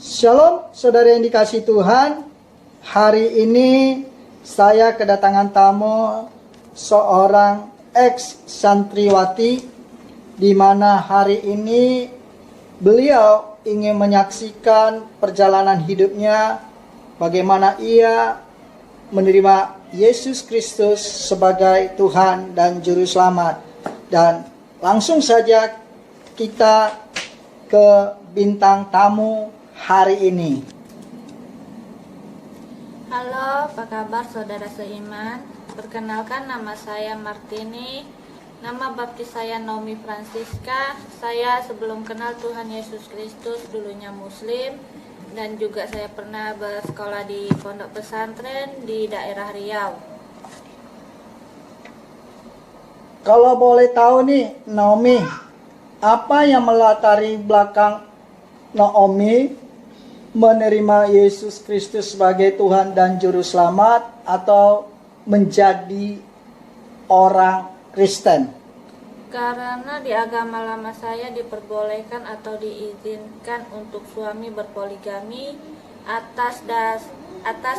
Shalom saudara yang dikasihi Tuhan. Hari ini saya kedatangan tamu seorang ex-santriwati, di mana hari ini beliau ingin menyaksikan perjalanan hidupnya, bagaimana ia menerima Yesus Kristus sebagai Tuhan dan Juru Selamat. Dan langsung saja kita ke bintang tamu hari ini. Halo, apa kabar saudara seiman? Perkenalkan, nama saya Martini. Nama baptis saya Naomi Francisca. Saya sebelum kenal Tuhan Yesus Kristus dulunya Muslim, dan juga saya pernah bersekolah di pondok pesantren di daerah Riau. Kalau boleh tahu nih, Naomi, apa yang melatari belakang Naomi menerima Yesus Kristus sebagai Tuhan dan Juru Selamat atau menjadi orang Kristen? Karena di agama lama saya diperbolehkan atau diizinkan untuk suami berpoligami atas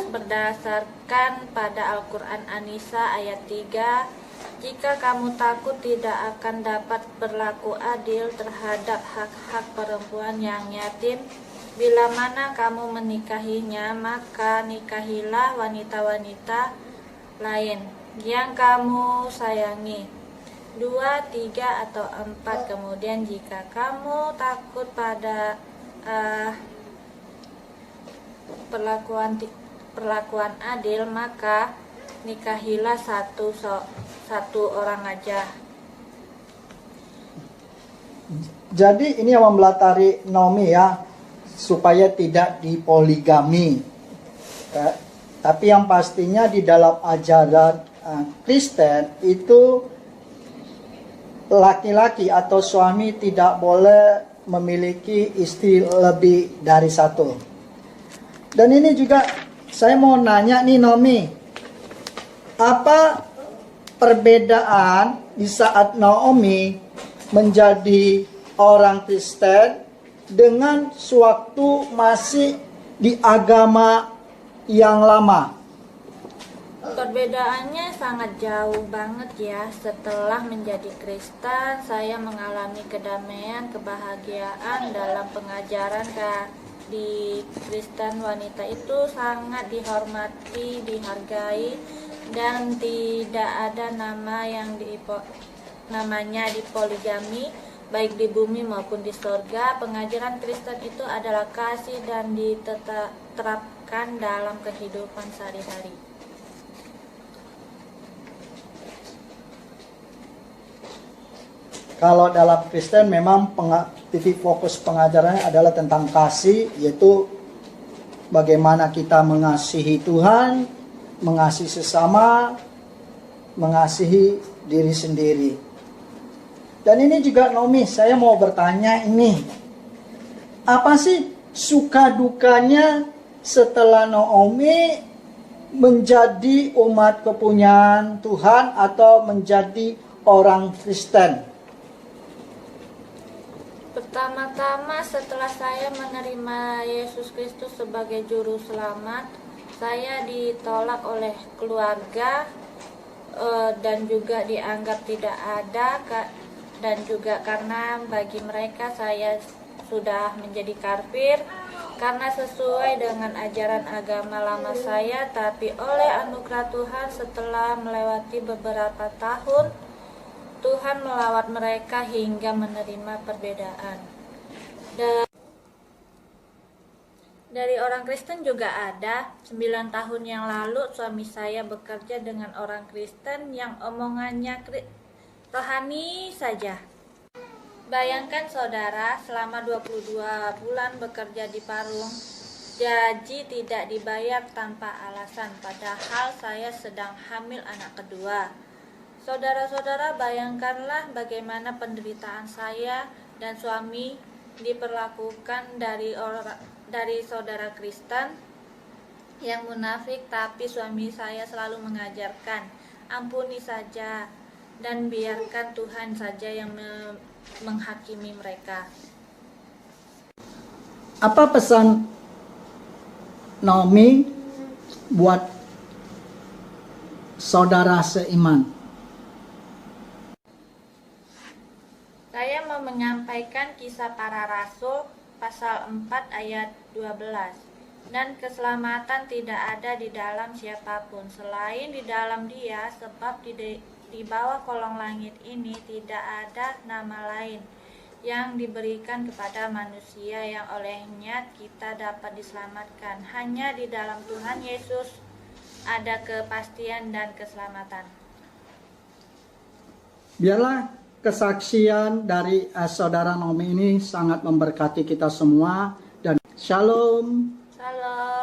berdasarkan pada Al-Quran An-Nisa ayat 3. Jika kamu takut tidak akan dapat berlaku adil terhadap hak-hak perempuan yang yatim, bila mana kamu menikahinya, maka nikahilah wanita-wanita lain yang kamu sayangi. 2, 3, atau 4. Kemudian jika kamu takut pada perlakuan adil, maka nikahilah satu orang aja. Jadi ini yang melatari Naomi ya, supaya tidak dipoligami. Tapi yang pastinya di dalam ajaran Kristen itu laki-laki atau suami tidak boleh memiliki istri lebih dari satu. Dan ini juga saya mau nanya nih Naomi, apa perbedaan di saat Naomi menjadi orang Kristen dengan sewaktu masih di agama yang lama? Perbedaannya sangat jauh banget ya. Setelah menjadi Kristen, saya mengalami kedamaian, kebahagiaan dalam pengajaran di Kristen. Wanita itu sangat dihormati, dihargai, dan tidak ada namanya dipoligami, baik di bumi maupun di sorga. Pengajaran Kristen itu adalah kasih dan diterapkan dalam kehidupan sehari-hari. Kalau dalam Kristen memang titik fokus pengajarannya adalah tentang kasih, yaitu bagaimana kita mengasihi Tuhan, mengasihi sesama, mengasihi diri sendiri. Dan ini juga Naomi, saya mau bertanya ini, apa sih suka dukanya setelah Naomi menjadi umat kepunyaan Tuhan atau menjadi orang Kristen? Pertama-tama setelah saya menerima Yesus Kristus sebagai Juru Selamat, saya ditolak oleh keluarga dan juga dianggap tidak ada, dan juga karena bagi mereka saya sudah menjadi kafir karena sesuai dengan ajaran agama lama saya. Tapi oleh anugerah Tuhan, setelah melewati beberapa tahun, Tuhan melawat mereka hingga menerima perbedaan. Dari orang Kristen juga ada. 9 tahun yang lalu suami saya bekerja dengan orang Kristen yang omongannya rohani saja. Bayangkan saudara, selama 22 bulan bekerja di Parung, gaji tidak dibayar tanpa alasan, padahal saya sedang hamil anak kedua. Saudara-saudara, bayangkanlah bagaimana penderitaan saya dan suami diperlakukan dari saudara Kristen yang munafik. Tapi suami saya selalu mengajarkan, ampuni saja dan biarkan Tuhan saja yang menghakimi mereka. Apa pesan Naomi buat saudara seiman. Saya mau menyampaikan kisah para rasul pasal 4 ayat 12. Dan keselamatan tidak ada di dalam siapapun selain di dalam Dia, sebab di bawah kolong langit ini tidak ada nama lain yang diberikan kepada manusia yang olehnya kita dapat diselamatkan. Hanya di dalam Tuhan Yesus ada kepastian dan keselamatan. Biarlah kesaksian dari saudara Naomi ini sangat memberkati kita semua, dan shalom. Salam.